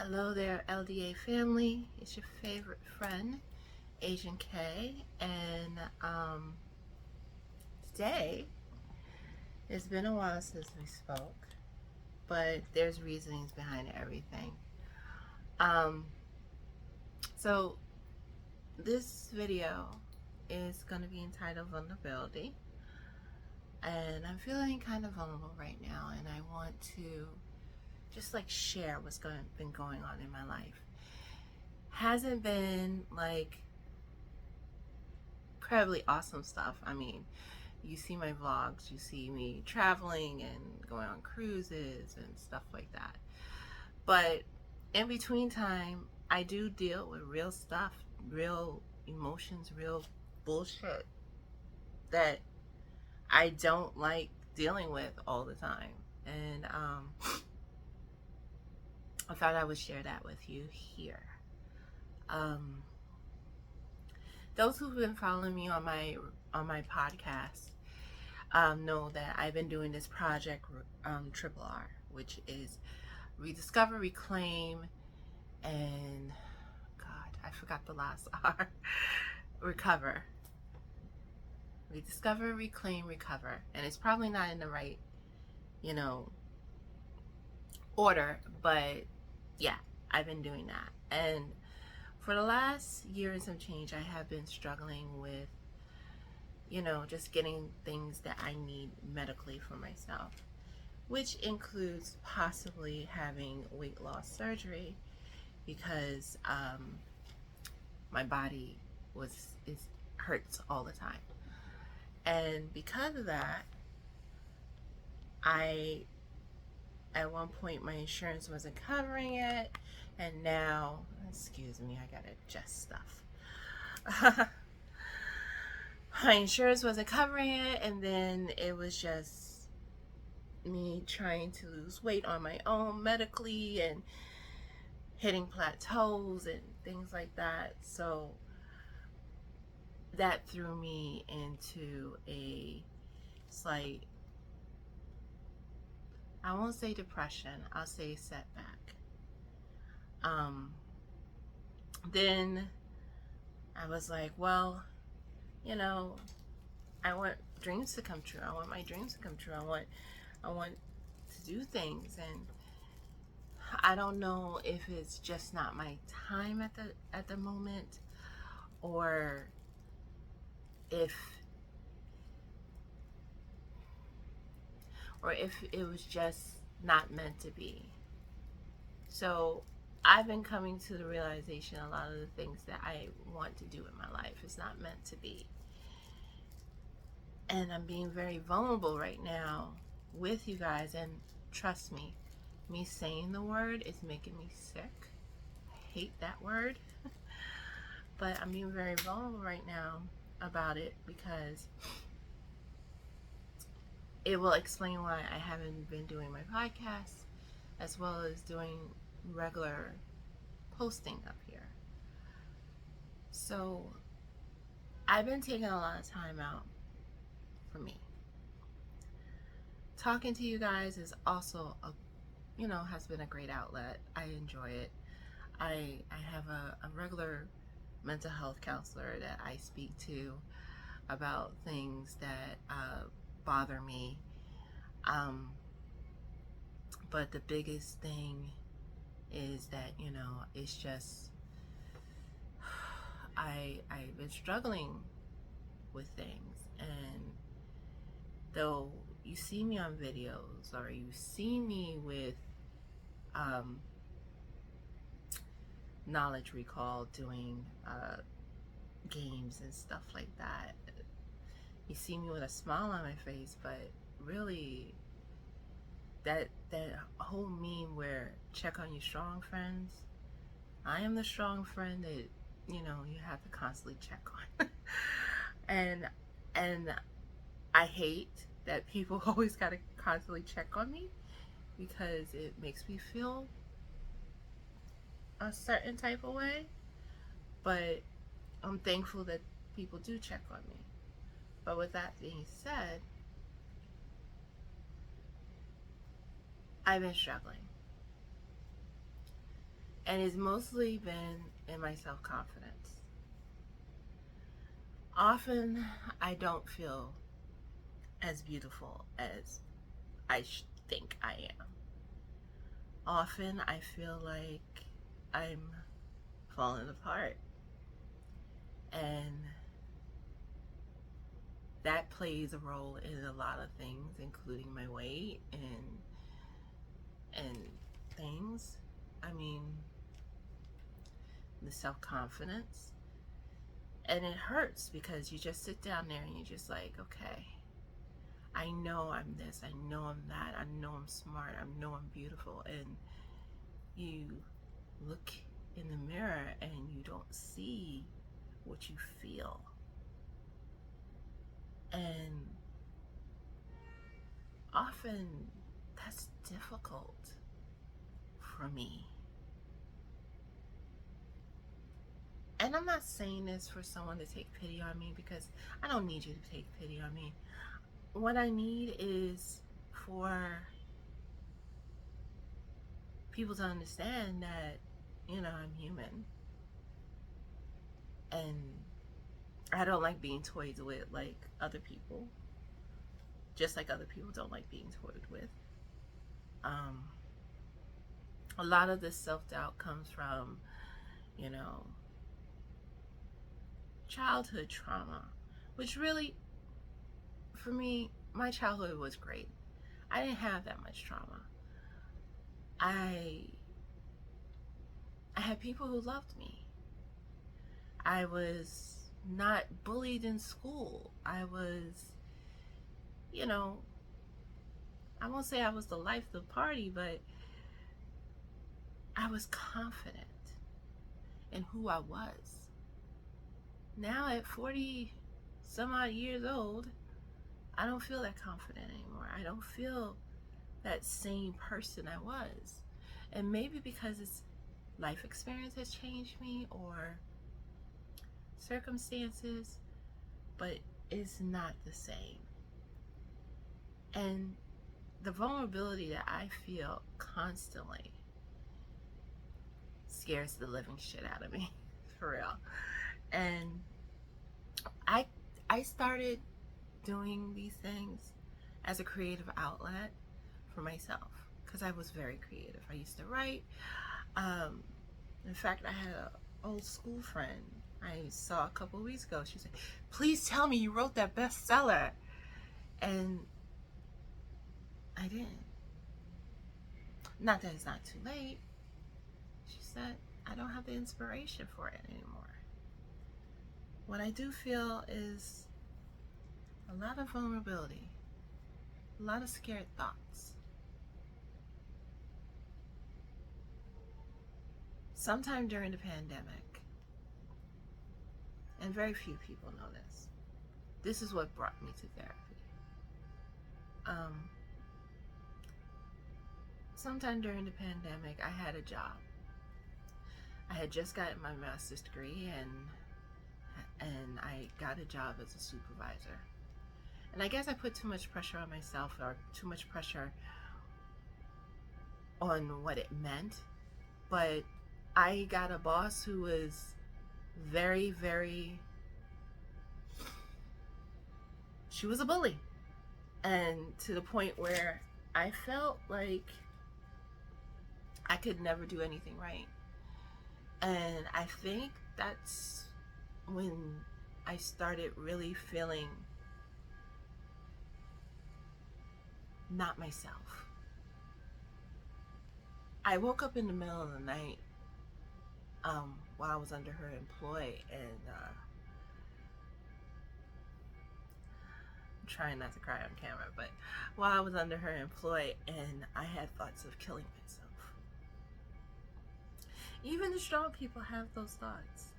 Hello there, LDA family. It's your favorite friend, Asian K, and today it's been a while since we spoke, but there's reasonings behind everything. Um, so this video is going to be entitled Vulnerability, and I'm feeling kind of vulnerable right now, and I want to just like share what's been going on in my life. Hasn't been like incredibly awesome stuff. I mean, you see my vlogs, you see me traveling and going on cruises and stuff like that. But in between time, I do deal with real stuff, real emotions, real bullshit that I don't like dealing with all the time. And I thought I would share that with you here. Um, those who've been following me on my podcast know that I've been doing this project Triple R, which is rediscover, reclaim, and God, I forgot the last R. Recover. Rediscover, reclaim, recover. And it's probably not in the right, you know, order, but yeah, I've been doing that. And for the last year and some change, I have been struggling with, just getting things that I need medically for myself, which includes possibly having weight loss surgery because my body is hurts all the time. And because of that, I at one point my insurance wasn't covering it, and now, excuse me, I gotta adjust stuff. My insurance wasn't covering it, and then it was just me trying to lose weight on my own medically and hitting plateaus and things like that. So that threw me into a slight, I won't say depression, I'll say setback. Then I was like, well, you know, I want dreams to come true. I want my dreams to come true. I want to do things, and I don't know if it's just not my time at the moment, or if it was just not meant to be. So I've been coming to the realization a lot of the things that I want to do in my life is not meant to be. And I'm being very vulnerable right now with you guys, and trust me saying the word is making me sick. I hate that word. But I'm being very vulnerable right now about it because it will explain why I haven't been doing my podcast as well as doing regular posting up here. So I've been taking a lot of time out for me. Talking to you guys is also has been a great outlet. I enjoy it. I have a regular mental health counselor that I speak to about things that bother me. But the biggest thing is that, it's just I've been struggling with things, and though you see me on videos or you see me with knowledge recall doing games and stuff like that, you see me with a smile on my face, but really that whole meme where check on your strong friends, I am the strong friend that you have to constantly check on. and I hate that people always got to constantly check on me because it makes me feel a certain type of way. But I'm thankful that people do check on me. But with that being said, I've been struggling. And it's mostly been in my self-confidence. Often I don't feel as beautiful as I think I am. Often I feel like I'm falling apart. And that plays a role in a lot of things, including my weight and things. I mean, the self-confidence. And it hurts because you just sit down there and you're just like, okay, I know I'm this, I know I'm that, I know I'm smart, I know I'm beautiful. And you look in the mirror and you don't see what you feel. And often that's difficult for me. And I'm not saying this for someone to take pity on me, because I don't need you to take pity on me. What I need is for people to understand that, I'm human. And I don't like being toyed with like other people. Just like other people don't like being toyed with. Um, a lot of this self-doubt comes from, you know, childhood trauma, which really, for me, my childhood was great. I didn't have that much trauma. I had people who loved me. I was not bullied in school. I was, you know, I won't say I was the life of the party, but I was confident in who I was. Now at 40 some odd years old, I don't feel that confident anymore. I don't feel that same person I was. And maybe because it's life experience has changed me, or circumstances, but it's not the same. And the vulnerability that I feel constantly scares the living shit out of me, for real. And I I started doing these things as a creative outlet for myself, because I was very creative. I used to write. Um, in fact, I had an old school friend I saw a couple of weeks ago. She said, "Please tell me you wrote that bestseller." And I didn't. Not that it's not too late. She said, "I don't have the inspiration for it anymore." What I do feel is a lot of vulnerability, a lot of scared thoughts. Sometime during the pandemic, and very few people know this is what brought me to therapy. Um, Sometime during the pandemic, I had a job. I had just gotten my master's degree, and I got a job as a supervisor. And I guess I put too much pressure on myself, or too much pressure on what it meant. But I got a boss who was very, very, she was a bully. And to the point where I felt like I could never do anything right. And I think that's when I started really feeling not myself. I woke up in the middle of the night while I was under her employ, and I'm trying not to cry on camera, but while I was under her employ, and I had thoughts of killing myself. Even the strong people have those thoughts.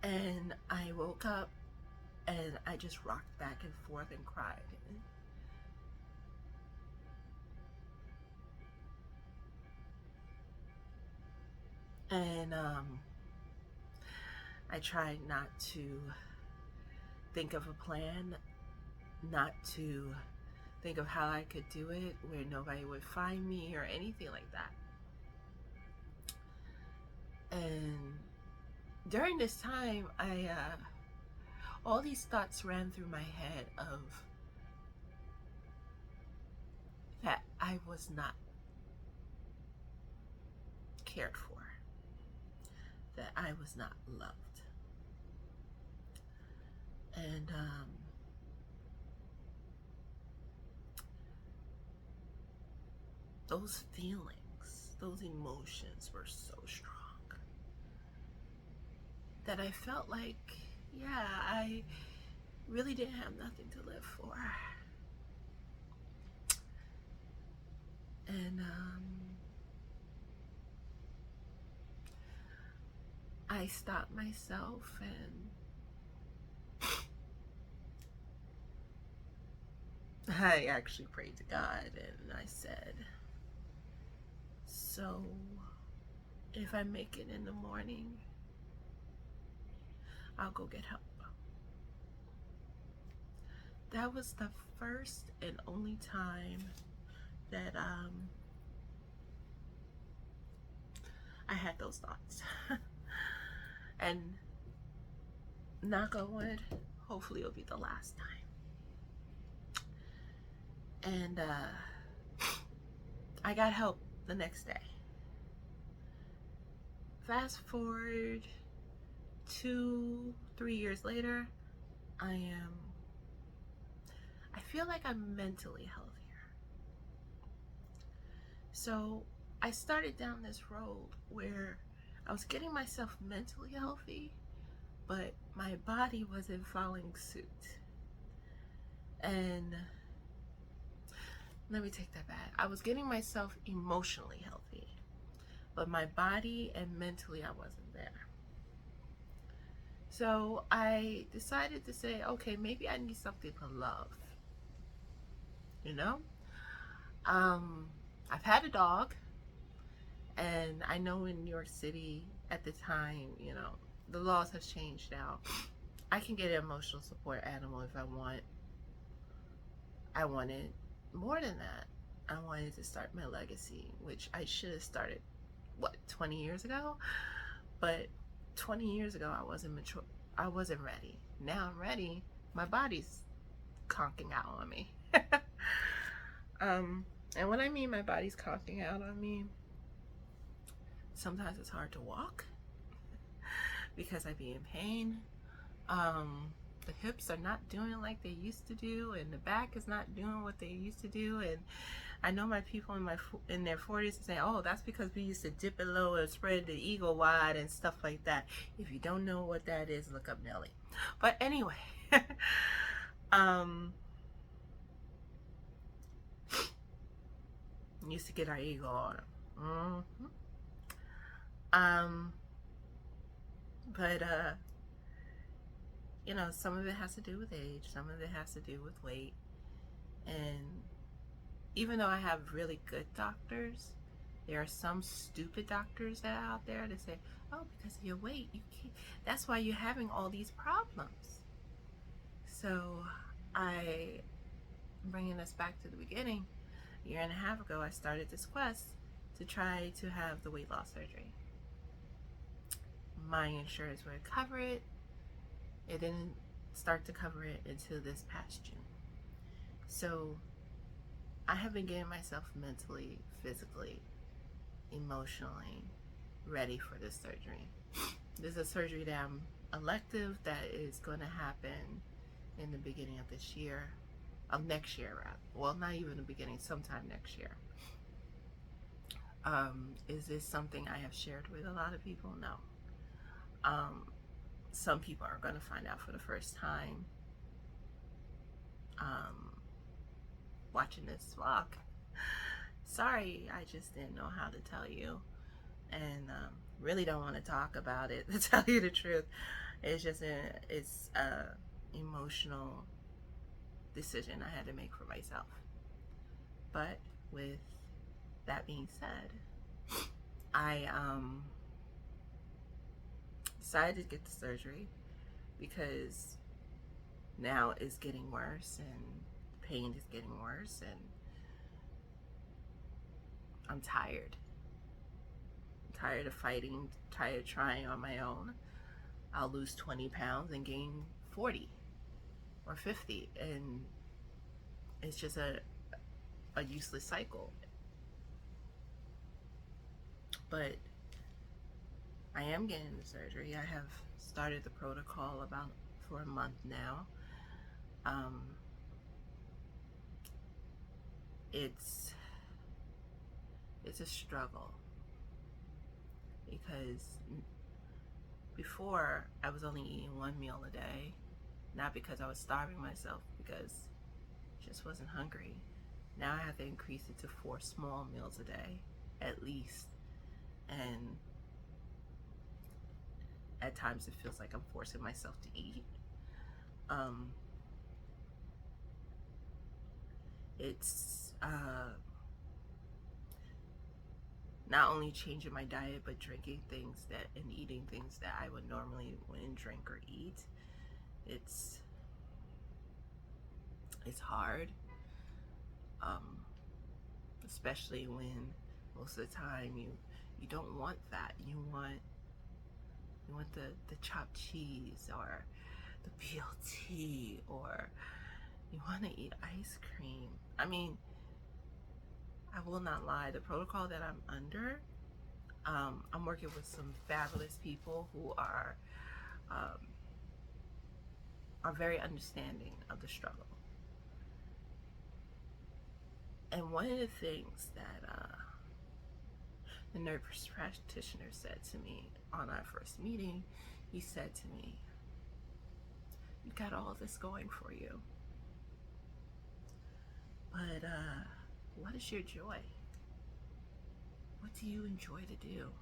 And I woke up and I just rocked back and forth and cried. And I tried not to think of a plan, not to think of how I could do it where nobody would find me or anything like that. And during this time, all these thoughts ran through my head of that I was not cared for, that I was not loved. And those feelings, those emotions were so strong that I felt like, yeah, I really didn't have nothing to live for. And I stopped myself and I actually prayed to God and I said, so if I make it in the morning, I'll go get help. That was the first and only time that I had those thoughts. And knock on wood, hopefully it'll be the last time. And I got help the next day. Fast forward 2-3 years later, I feel like I'm mentally healthier. So I started down this road where I was getting myself mentally healthy, but my body wasn't following suit. And let me take that back. I was getting myself emotionally healthy, but my body and mentally I wasn't there. So I decided to say, okay, maybe I need something to love. You know? I've had a dog, and I know in New York City at the time, you know, the laws have changed now. I can get an emotional support animal if I want. I wanted more than that. I wanted to start my legacy, which I should have started, 20 years ago? But 20 years ago, I wasn't mature. I wasn't ready. Now I'm ready. My body's conking out on me. And when I mean my body's conking out on me, sometimes it's hard to walk because I be in pain. The hips are not doing like they used to do, and the back is not doing what they used to do. And I know my people in their 40s say, "Oh, that's because we used to dip it low and spread the eagle wide and stuff like that." If you don't know what that is, look up Nelly. But anyway, used to get our eagle on. Mm-hmm. But you know, some of it has to do with age, some of it has to do with weight, and even though I have really good doctors, there are some stupid doctors that are out there that say, "Oh, because of your weight, you can't. That's why you're having all these problems." So, bringing us back to the beginning, a year and a half ago, I started this quest to try to have the weight loss surgery. My insurance would cover it. It didn't start to cover it until this past June. So I have been getting myself mentally, physically, emotionally ready for this surgery. This is a surgery that I'm elective that is going to happen in the beginning of this year, of next year, rather. Well, not even the beginning, sometime next year. Is this something I have shared with a lot of people? No. Some people are going to find out for the first time watching this vlog. Sorry, I just didn't know how to tell you, and really don't want to talk about it, to tell you the truth. It's just it's a emotional decision I had to make for myself. But with that being said, I decided to get the surgery because now it's getting worse and pain is getting worse, and I'm tired. tired of fighting, tired of trying on my own. I'll lose 20 pounds and gain 40 or 50, and it's just a useless cycle. But I am getting the surgery. I have started the protocol about for a month now. It's a struggle because before I was only eating one meal a day, not because I was starving myself, because I just wasn't hungry. Now I have to increase it to 4 small meals a day at least, and at times it feels like I'm forcing myself to eat. It's not only changing my diet, but drinking things that and eating things that I would normally wouldn't drink or eat. It's hard, especially when most of the time you don't want that. You want the chopped cheese or the BLT, or you want to eat ice cream. I mean, I will not lie, the protocol that I'm under, I'm working with some fabulous people who are very understanding of the struggle. And one of the things that the nurse practitioner said to me on our first meeting, he said to me, "You got all this going for you, but what is your joy? What do you enjoy to do?"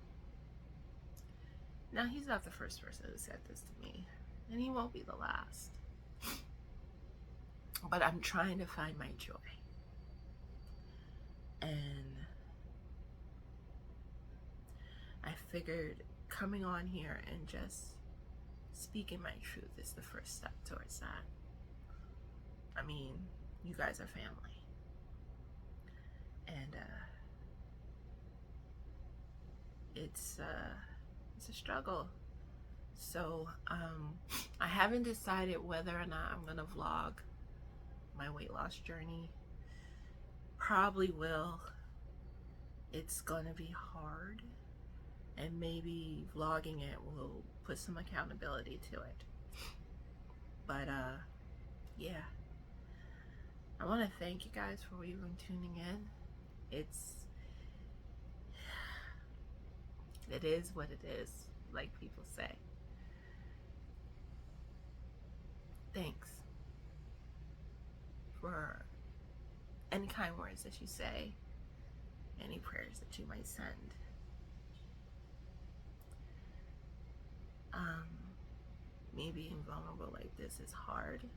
Now, he's not the first person who said this to me, and he won't be the last. But I'm trying to find my joy. And I figured coming on here and just speaking my truth is the first step towards that. I mean, you guys are family. And it's a struggle. So I haven't decided whether or not I'm gonna vlog my weight loss journey. Probably will. It's gonna be hard, and maybe vlogging it will put some accountability to it. But yeah, I want to thank you guys for even tuning in. It is what it is, like people say. Thanks for any kind words that you say, any prayers that you might send. Me being vulnerable like this is hard.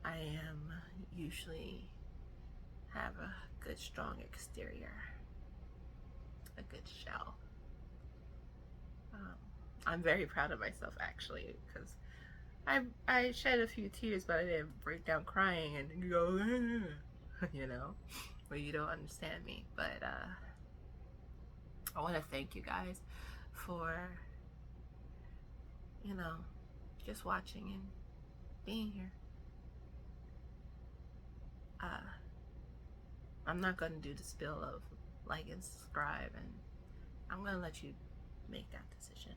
I am usually have a good, strong exterior, a good shell. I'm very proud of myself, actually, because I shed a few tears, but I didn't break down crying and go, you know, where you don't understand me. But I want to thank you guys for, you know, just watching and being here. I'm not going to do the spill of like and subscribe, and I'm going to let you make that decision.